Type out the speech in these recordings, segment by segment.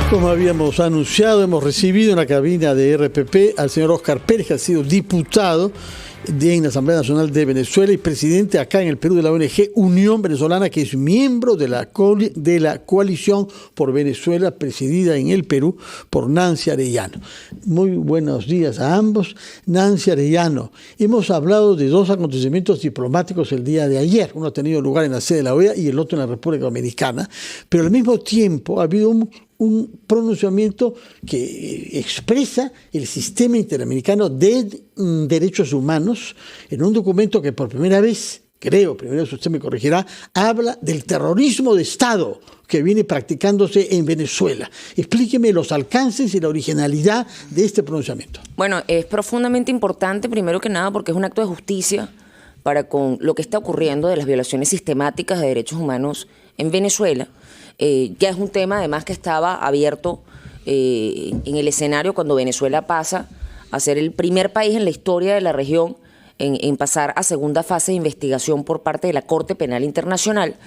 Como habíamos anunciado, hemos recibido en la cabina de RPP al señor Óscar Pérez, que ha sido diputado en la Asamblea Nacional de Venezuela y presidente acá en el Perú de la ONG Unión Venezolana, que es miembro de la coalición por Venezuela, presidida en el Perú por Nancy Arellano. Muy buenos días a ambos. Nancy Arellano, hemos hablado de dos acontecimientos diplomáticos el día de ayer. Uno ha tenido lugar en la sede de la OEA y el otro en la República Dominicana, pero al mismo tiempo ha habido un pronunciamiento que expresa el sistema interamericano de derechos humanos en un documento que por primera vez, creo, primero usted me corregirá, habla del terrorismo de Estado que viene practicándose en Venezuela. Explíqueme los alcances y la originalidad de este pronunciamiento. Bueno, es profundamente importante, primero que nada, porque es un acto de justicia para con lo que está ocurriendo de las violaciones sistemáticas de derechos humanos en Venezuela. Ya es un tema además que estaba abierto en el escenario cuando Venezuela pasa a ser el primer país en la historia de la región en pasar a segunda fase de investigación por parte de la Corte Penal Internacional,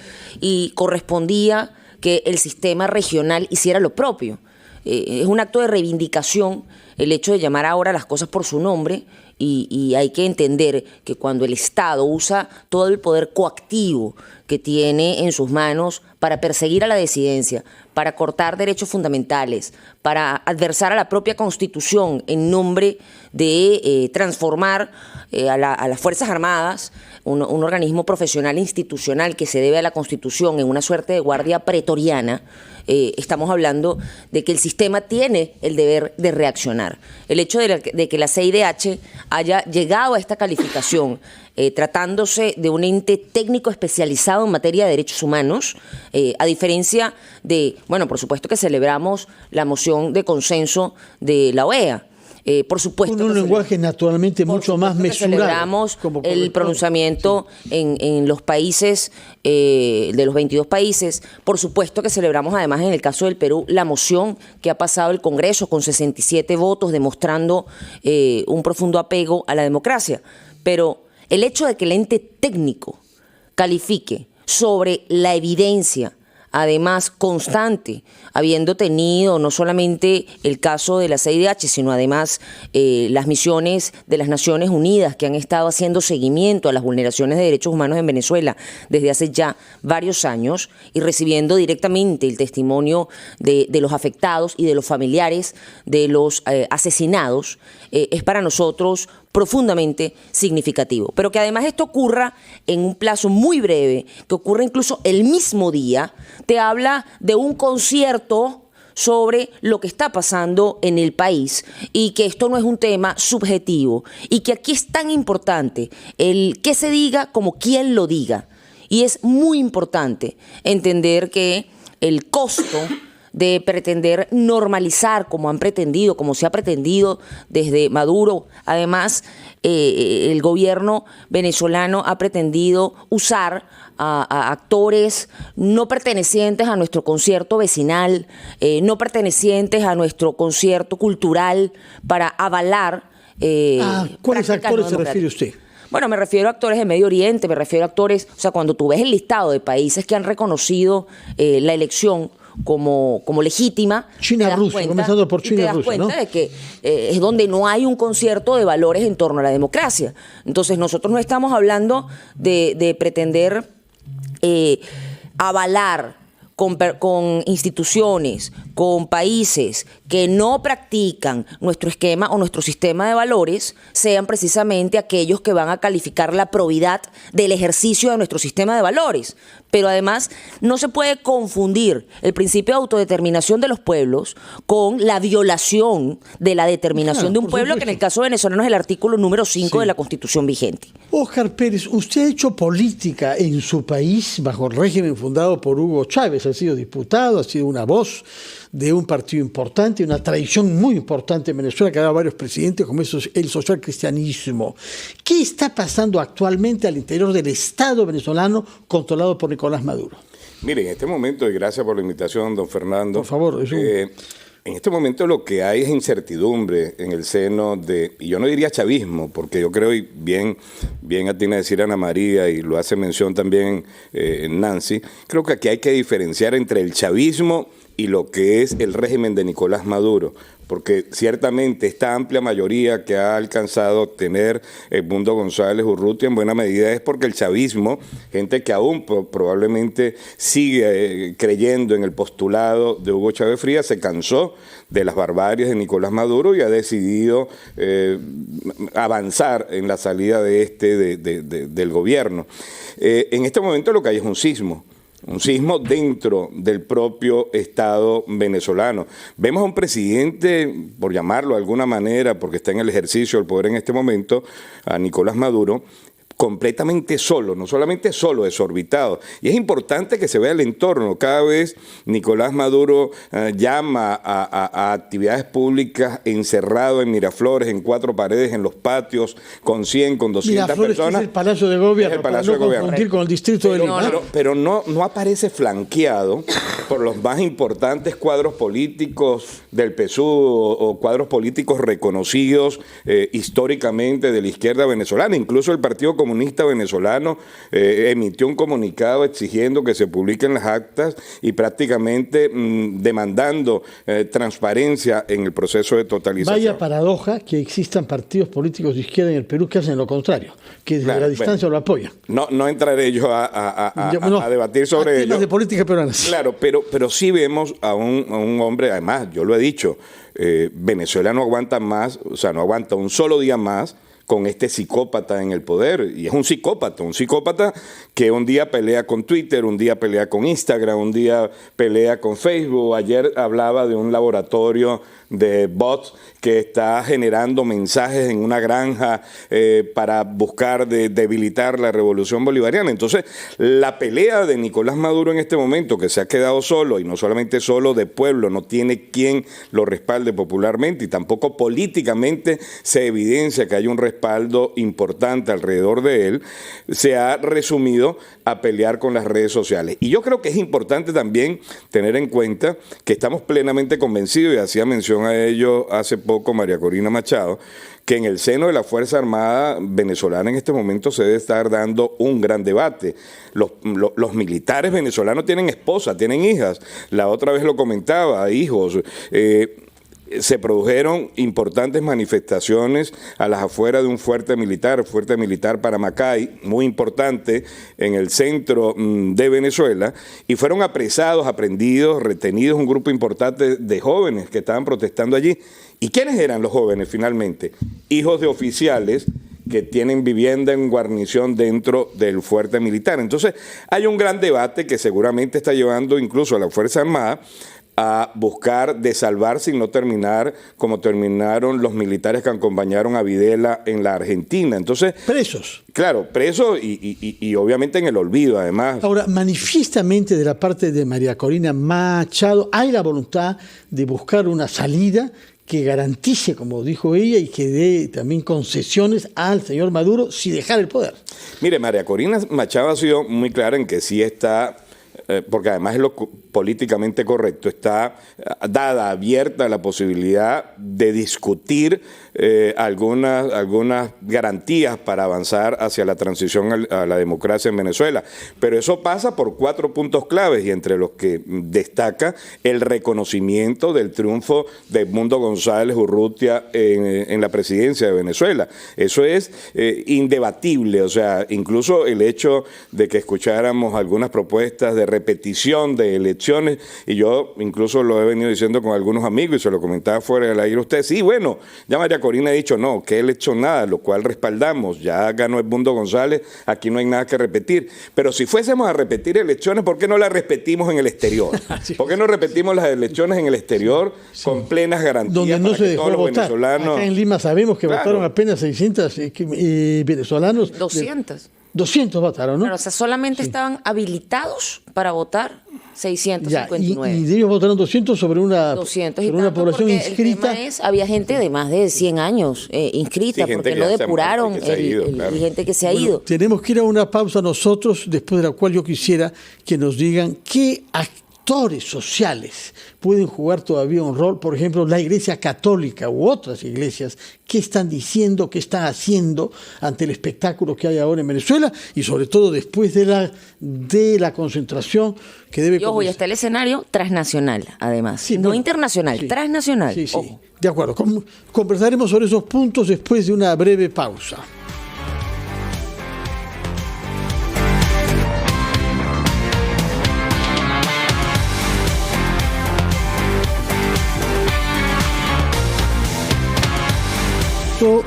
y correspondía que el sistema regional hiciera lo propio. Es un acto de reivindicación el hecho de llamar ahora las cosas por su nombre, y hay que entender que cuando el Estado usa todo el poder coactivo que tiene en sus manos para perseguir a la disidencia, para cortar derechos fundamentales, para adversar a la propia Constitución en nombre de transformar a las Fuerzas Armadas, un organismo profesional e institucional que se debe a la Constitución, en una suerte de guardia pretoriana, estamos hablando de que el sistema tiene el deber de reaccionar. El hecho de que la CIDH haya llegado a esta calificación, tratándose de un ente técnico especializado en materia de derechos humanos, a diferencia de, bueno, por supuesto que celebramos la moción de consenso de la OEA. Por supuesto un lenguaje naturalmente mucho más mesurado. Celebramos el pronunciamiento en los países, de los 22 países. Por supuesto que celebramos además en el caso del Perú la moción que ha pasado el Congreso con 67 votos, demostrando un profundo apego a la democracia. Pero el hecho de que el ente técnico califique sobre la evidencia, además constante, habiendo tenido no solamente el caso de la CIDH, sino además las misiones de las Naciones Unidas que han estado haciendo seguimiento a las vulneraciones de derechos humanos en Venezuela desde hace ya varios años, y recibiendo directamente el testimonio de los afectados y de los familiares de los asesinados, es para nosotros profundamente significativo. Pero que además esto ocurra en un plazo muy breve, que ocurra incluso el mismo día, te habla de un concierto sobre lo que está pasando en el país, y que esto no es un tema subjetivo, y que aquí es tan importante el que se diga como quien lo diga. Y es muy importante entender que el costo de pretender normalizar, como han pretendido, como se ha pretendido desde Maduro. Además, el gobierno venezolano ha pretendido usar a actores no pertenecientes a nuestro concierto vecinal, no pertenecientes a nuestro concierto cultural, para avalar. ¿Cuáles actores se refiere usted? Bueno, me refiero a actores de Medio Oriente, me refiero a actores, o sea, cuando tú ves el listado de países que han reconocido la elección como legítima, China-Rusia, comenzando por China y Rusia, ¿no? Te das cuenta de que es donde no hay un concierto de valores en torno a la democracia. Entonces nosotros no estamos hablando de pretender avalar con instituciones, con países que no practican nuestro esquema o nuestro sistema de valores, sean precisamente aquellos que van a calificar la probidad del ejercicio de nuestro sistema de valores. Pero además no se puede confundir el principio de autodeterminación de los pueblos con la violación de la determinación de un pueblo, que en el caso venezolano es el artículo número 5 de la Constitución vigente. Óscar Pérez, usted ha hecho política en su país bajo el régimen fundado por Hugo Chávez, ha sido diputado, ha sido una voz de un partido importante, una tradición muy importante en Venezuela que ha dado varios presidentes, como es el socialcristianismo. ¿Qué está pasando actualmente al interior del Estado venezolano controlado por Nicolás Maduro? Mire, en este momento, y gracias por la invitación, don Fernando. Por favor, en este momento lo que hay es incertidumbre en el seno de, y yo no diría chavismo, porque yo creo, y bien atina decir Ana María, y lo hace mención también Nancy, creo que aquí hay que diferenciar entre el chavismo y lo que es el régimen de Nicolás Maduro, porque ciertamente esta amplia mayoría que ha alcanzado tener Edmundo González Urrutia en buena medida es porque el chavismo, gente que aún probablemente sigue creyendo en el postulado de Hugo Chávez Frías, se cansó de las barbaries de Nicolás Maduro y ha decidido avanzar en la salida del gobierno. En este momento lo que hay es un sismo dentro del propio Estado venezolano. Vemos a un presidente, por llamarlo de alguna manera, porque está en el ejercicio del poder en este momento, a Nicolás Maduro, completamente solo, no solamente solo, desorbitado. Y es importante que se vea el entorno. Cada vez Nicolás Maduro llama a actividades públicas encerrado en Miraflores, en 4 paredes, en los patios, con 100, con 200 Miraflores, personas. Que es el Palacio de Gobierno, es el Palacio de Gobierno. Confundir con el Distrito de Lima. Pero no aparece flanqueado por los más importantes cuadros políticos del PSUV o cuadros políticos reconocidos históricamente de la izquierda venezolana. Incluso el Partido Comunista Venezolano emitió un comunicado exigiendo que se publiquen las actas y prácticamente demandando transparencia en el proceso de totalización. Vaya paradoja que existan partidos políticos de izquierda en el Perú que hacen lo contrario, que desde la distancia lo apoyan. No entraré yo a debatir sobre ello. De política peruana. Claro, pero sí vemos a un hombre, además, yo lo he dicho, Venezuela no aguanta más, o sea, no aguanta un solo día más con este psicópata en el poder, y es un psicópata que un día pelea con Twitter, un día pelea con Instagram, un día pelea con Facebook. Ayer hablaba de un laboratorio de bots que está generando mensajes en una granja para buscar debilitar la revolución bolivariana. Entonces, la pelea de Nicolás Maduro en este momento, que se ha quedado solo, y no solamente solo de pueblo, no tiene quien lo respalde popularmente, y tampoco políticamente se evidencia que hay un respaldo importante alrededor de él, se ha resumido a pelear con las redes sociales. Y yo creo que es importante también tener en cuenta que estamos plenamente convencidos, y hacía mención a ello hace poco María Corina Machado, que en el seno de la Fuerza Armada venezolana en este momento se debe estar dando un gran debate. Los militares venezolanos tienen esposas, tienen hijas. La otra vez lo comentaba, hijos. Se produjeron importantes manifestaciones a las afueras de un fuerte militar Paramacay, muy importante en el centro de Venezuela, y fueron apresados, aprendidos, retenidos un grupo importante de jóvenes que estaban protestando allí. ¿Y quiénes eran los jóvenes finalmente? Hijos de oficiales que tienen vivienda en guarnición dentro del fuerte militar. Entonces, hay un gran debate que seguramente está llevando incluso a la Fuerza Armada a buscar desalvarse y no terminar como terminaron los militares que acompañaron a Videla en la Argentina. Entonces, presos. Claro, presos y obviamente en el olvido, además. Ahora, manifiestamente de la parte de María Corina Machado, hay la voluntad de buscar una salida que garantice, como dijo ella, y que dé también concesiones al señor Maduro sin dejar el poder. Mire, María Corina Machado ha sido muy clara en que sí está, porque además es lo políticamente correcto, está dada, abierta la posibilidad de discutir algunas garantías para avanzar hacia la transición a la democracia en Venezuela. Pero eso pasa por 4 puntos claves, y entre los que destaca el reconocimiento del triunfo de Edmundo González Urrutia en la presidencia de Venezuela. Eso es indebatible, o sea, incluso el hecho de que escucháramos algunas propuestas de repetición de elecciones, y yo incluso lo he venido diciendo con algunos amigos y se lo comentaba fuera del aire a usted. Sí, bueno, ya María Corina ha dicho no, que él ha hecho nada, lo cual respaldamos, ya ganó Edmundo González, aquí no hay nada que repetir. Pero si fuésemos a repetir elecciones, ¿por qué no las repetimos en el exterior? ¿Por qué no repetimos las elecciones en el exterior con plenas garantías? Donde no se dejó votar. Venezolanos... Acá en Lima sabemos que votaron apenas 600 venezolanos. 200 votaron, ¿no? Pero, o sea, solamente estaban habilitados para votar 659. Y de ellos votaron 200 sobre una, 200 sobre una población inscrita. El tema es, había gente de más de 100 años inscrita, sí, porque no depuraron, y gente que se ha ido. Tenemos que ir a una pausa nosotros, después de la cual yo quisiera que nos digan qué actos sectores sociales pueden jugar todavía un rol? Por ejemplo, la Iglesia Católica u otras iglesias, ¿qué están diciendo, qué están haciendo ante el espectáculo que hay ahora en Venezuela y sobre todo después de la concentración que debe... Y ojo, ya está el escenario transnacional, además, sí, no internacional, sí, transnacional. Sí, sí, de acuerdo. Conversaremos sobre esos puntos después de una breve pausa.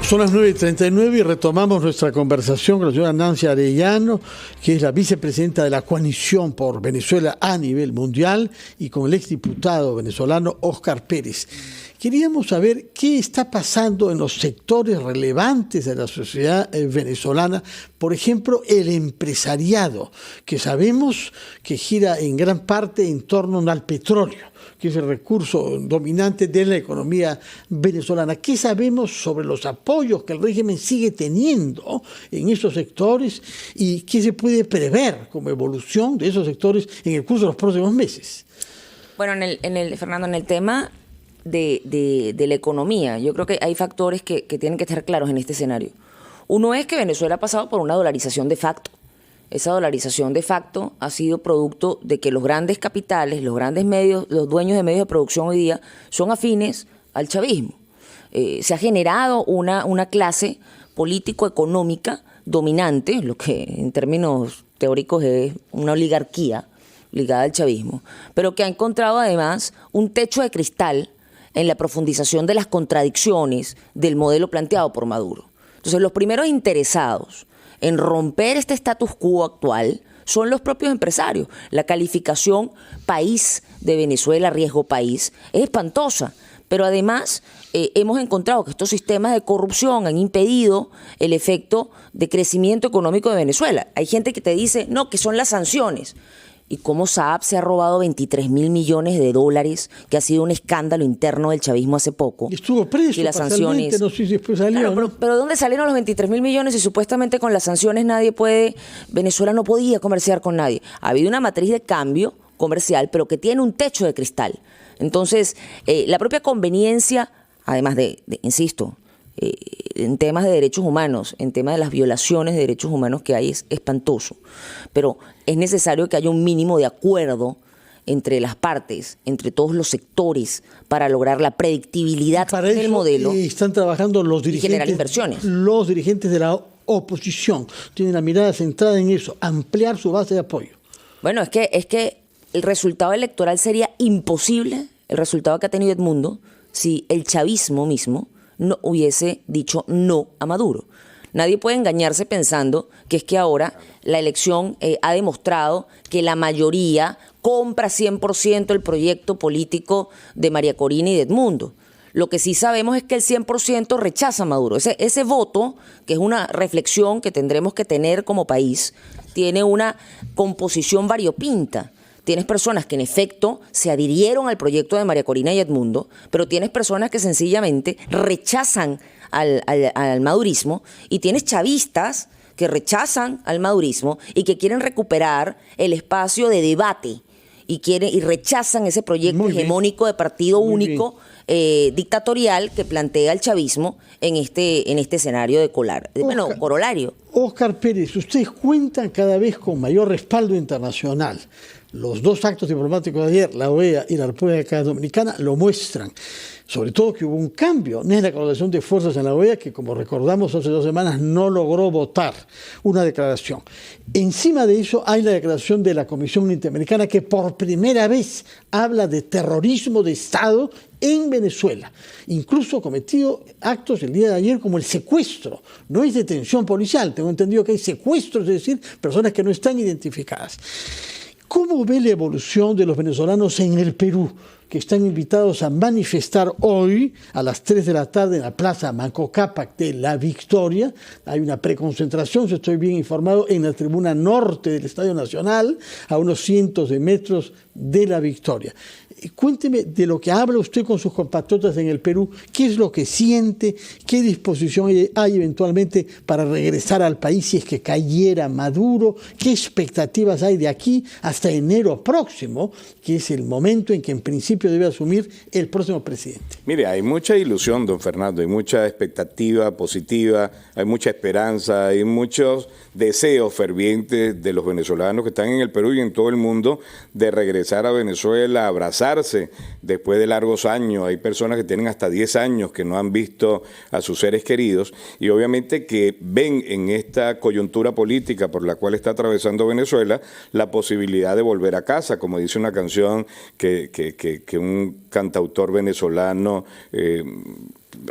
Son las 9:39 y retomamos nuestra conversación con la señora Nancy Arellano, que es la vicepresidenta de la Coalición por Venezuela a nivel mundial, y con el exdiputado venezolano Óscar Pérez. Queríamos saber qué está pasando en los sectores relevantes de la sociedad venezolana, por ejemplo, el empresariado, que sabemos que gira en gran parte en torno al petróleo, que es el recurso dominante de la economía venezolana. ¿Qué sabemos sobre los apoyos que el régimen sigue teniendo en esos sectores y qué se puede prever como evolución de esos sectores en el curso de los próximos meses? Bueno, Fernando, en el tema de la economía, yo creo que hay factores que tienen que estar claros en este escenario. Uno es que Venezuela ha pasado por una dolarización de facto. Esa dolarización de facto ha sido producto de que los grandes capitales, los grandes medios, los dueños de medios de producción hoy día son afines al chavismo. Se ha generado una clase político-económica dominante, lo que en términos teóricos es una oligarquía ligada al chavismo, pero que ha encontrado además un techo de cristal en la profundización de las contradicciones del modelo planteado por Maduro. Entonces, los primeros interesados en romper este status quo actual son los propios empresarios. La calificación país de Venezuela, riesgo país, es espantosa. Pero además hemos encontrado que estos sistemas de corrupción han impedido el efecto de crecimiento económico de Venezuela. Hay gente que te dice, no, que son las sanciones. Y cómo Saab se ha robado 23.000 millones de dólares, que ha sido un escándalo interno del chavismo hace poco. Y estuvo preso, y las sanciones, no sé si después salió, claro, ¿no? pero ¿dónde salieron los 23.000 millones y supuestamente con las sanciones Venezuela no podía comerciar con nadie? Ha habido una matriz de cambio comercial, pero que tiene un techo de cristal. Entonces, la propia conveniencia, además insisto, en temas de derechos humanos, en temas de las violaciones de derechos humanos que hay, es espantoso. Pero es necesario que haya un mínimo de acuerdo entre las partes, entre todos los sectores, para lograr la predictibilidad del modelo. Están trabajando los dirigentes, y generar inversiones. Los dirigentes de la oposición tienen la mirada centrada en eso, ampliar su base de apoyo. Bueno, es que el resultado electoral sería imposible, el resultado que ha tenido Edmundo, si el chavismo mismo no hubiese dicho no a Maduro. Nadie puede engañarse pensando que es que ahora la elección ha demostrado que la mayoría compra 100% el proyecto político de María Corina y de Edmundo. Lo que sí sabemos es que el 100% rechaza a Maduro. Ese voto, que es una reflexión que tendremos que tener como país, tiene una composición variopinta. Tienes personas que en efecto se adhirieron al proyecto de María Corina y Edmundo, pero tienes personas que sencillamente rechazan al madurismo, y tienes chavistas que rechazan al madurismo y que quieren recuperar el espacio de debate y rechazan ese proyecto hegemónico de partido único dictatorial que plantea el chavismo en este escenario de corolario. Óscar Pérez, ustedes cuentan cada vez con mayor respaldo internacional. Los dos actos diplomáticos de ayer, la OEA y la República Dominicana, lo muestran. Sobre todo que hubo un cambio en la coordinación de fuerzas en la OEA, que como recordamos hace 2 semanas no logró votar una declaración. Encima de eso hay la declaración de la Comisión Interamericana, que por primera vez habla de terrorismo de Estado en Venezuela. Incluso ha cometido actos el día de ayer como el secuestro. No es detención policial, tengo entendido que hay secuestros, es decir, personas que no están identificadas. ¿Cómo ve la evolución de los venezolanos en el Perú, que están invitados a manifestar hoy a las 3 de la tarde en la Plaza Manco Cápac de La Victoria? Hay una preconcentración, si estoy bien informado, en la tribuna norte del Estadio Nacional, a unos cientos de metros de La Victoria. Cuénteme de lo que habla usted con sus compatriotas en el Perú, qué es lo que siente, qué disposición hay eventualmente para regresar al país si es que cayera Maduro, qué expectativas hay de aquí hasta enero próximo, que es el momento en que en principio debe asumir el próximo presidente. Mire, hay mucha ilusión, don Fernando, hay mucha expectativa positiva, hay mucha esperanza, hay muchos deseos fervientes de los venezolanos que están en el Perú y en todo el mundo de regresar a Venezuela, abrazarse después de largos años. Hay personas que tienen hasta 10 años que no han visto a sus seres queridos y obviamente que ven en esta coyuntura política por la cual está atravesando Venezuela la posibilidad de volver a casa, como dice una canción que un cantautor venezolano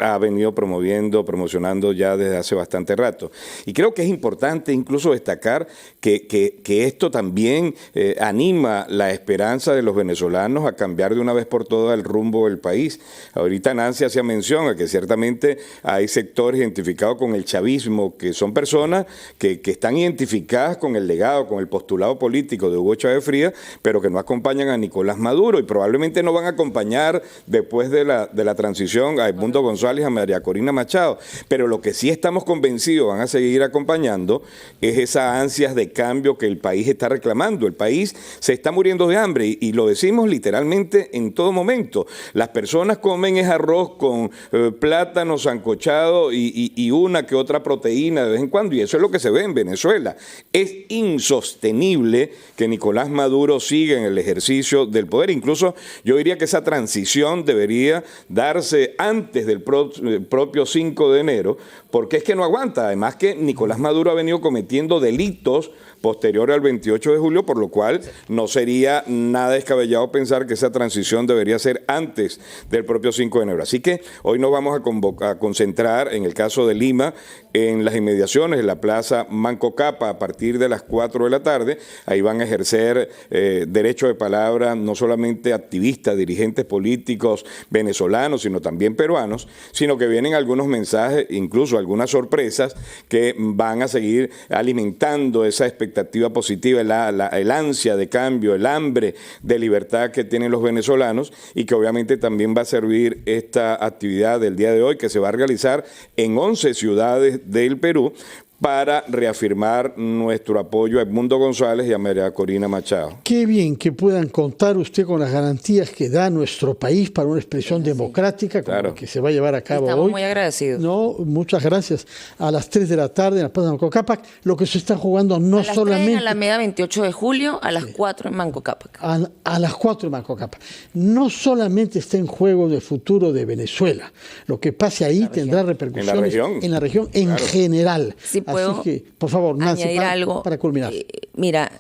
ha venido promocionando ya desde hace bastante rato. Y creo que es importante incluso destacar que esto también anima la esperanza de los venezolanos a cambiar de una vez por todas el rumbo del país. Ahorita Nancy hacía mención a que ciertamente hay sectores identificados con el chavismo, que son personas que están identificadas con el legado, con el postulado político de Hugo Chávez Frías, pero que no acompañan a Nicolás Maduro y probablemente no van a acompañar después de la transición a Edmundo González, a María Corina Machado, pero lo que sí estamos convencidos van a seguir acompañando es esas ansias de cambio que el país está reclamando. El país se está muriendo de hambre y lo decimos literalmente en todo momento. Las personas comen es arroz con plátano sancochado y una que otra proteína de vez en cuando, y eso es lo que se ve en Venezuela. Es insostenible que Nicolás Maduro siga en el ejercicio del poder. Incluso yo diría que esa transición debería darse antes del propio 5 de enero, porque es que no aguanta. Además que Nicolás Maduro ha venido cometiendo delitos posteriores al 28 de julio, por lo cual no sería nada descabellado pensar que esa transición debería ser antes del propio 5 de enero. Así que hoy nos vamos a concentrar, en el caso de Lima, en las inmediaciones de la Plaza Manco Cápac a partir de las 4 de la tarde. Ahí van a ejercer derecho de palabra no solamente activistas, dirigentes políticos venezolanos, sino también peruanos, sino que vienen algunos mensajes, incluso algunas sorpresas que van a seguir alimentando esa expectativa positiva, el ansia de cambio, el hambre de libertad que tienen los venezolanos y que obviamente también va a servir esta actividad del día de hoy que se va a realizar en 11 ciudades del Perú para reafirmar nuestro apoyo a Edmundo González y a María Corina Machado. Qué bien que puedan contar usted con las garantías que da nuestro país para una expresión democrática como la que se va a llevar a cabo hoy. Estamos muy agradecidos. No, muchas gracias. A las 3 de la tarde en la Plaza Manco Cápac, lo que se está jugando no solamente... A las 3 en Alameda 28 de julio, a las 4 en Manco Cápac. A las 4 en Manco Cápac. No solamente está en juego el futuro de Venezuela. Lo que pase ahí tendrá repercusiones en la región en general. Sí, puedo así que, por favor, Nancy, añadir algo para culminar. Mira,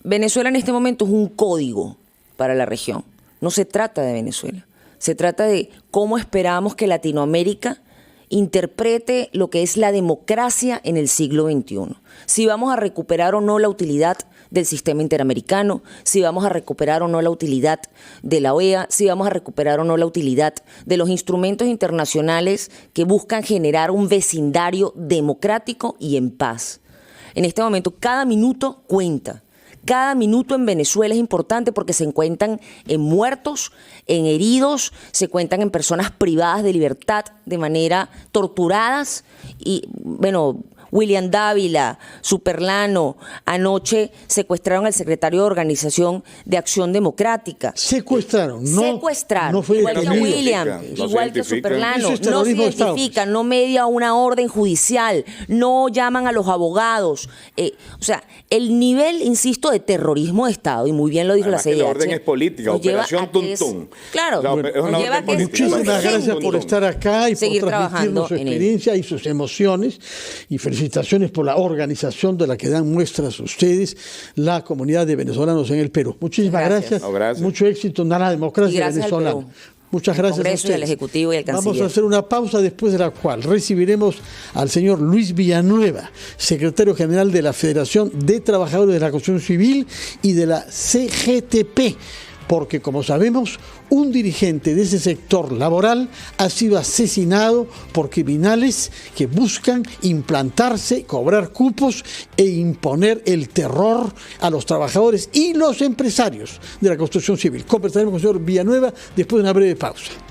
Venezuela en este momento es un código para la región. No se trata de Venezuela. Se trata de cómo esperamos que Latinoamérica interprete lo que es la democracia en el siglo XXI. Si vamos a recuperar o no la utilidad del sistema interamericano, si vamos a recuperar o no la utilidad de la OEA, si vamos a recuperar o no la utilidad de los instrumentos internacionales que buscan generar un vecindario democrático y en paz. En este momento, cada minuto cuenta. Cada minuto en Venezuela es importante porque se cuentan en muertos, en heridos, se cuentan en personas privadas de libertad de manera torturadas y, bueno, William Dávila, Superlano, anoche secuestraron al secretario de Organización de Acción Democrática. Secuestraron, no fue igual que a William, igual que a Superlano, no se identifican, no media una orden judicial, no llaman a los abogados. O sea, el nivel, insisto, de terrorismo de Estado, y muy bien lo dijo la CIDH. La orden es política, Operación Tuntún. Claro, muchísimas gracias por estar acá y seguir por transmitirnos su experiencia y sus emociones. Y felicitaciones por la organización de la que dan muestras ustedes, la comunidad de venezolanos en el Perú. Muchísimas gracias. Gracias. Mucho éxito en la democracia venezolana. Muchas gracias a ustedes. Al Ejecutivo y al Canciller. Vamos a hacer una pausa después de la cual recibiremos al señor Luis Villanueva, secretario general de la Federación de Trabajadores de la Construcción Civil y de la CGTP. porque como sabemos, un dirigente de ese sector laboral ha sido asesinado por criminales que buscan implantarse, cobrar cupos e imponer el terror a los trabajadores y los empresarios de la construcción civil. Conversaremos con el señor Villanueva después de una breve pausa.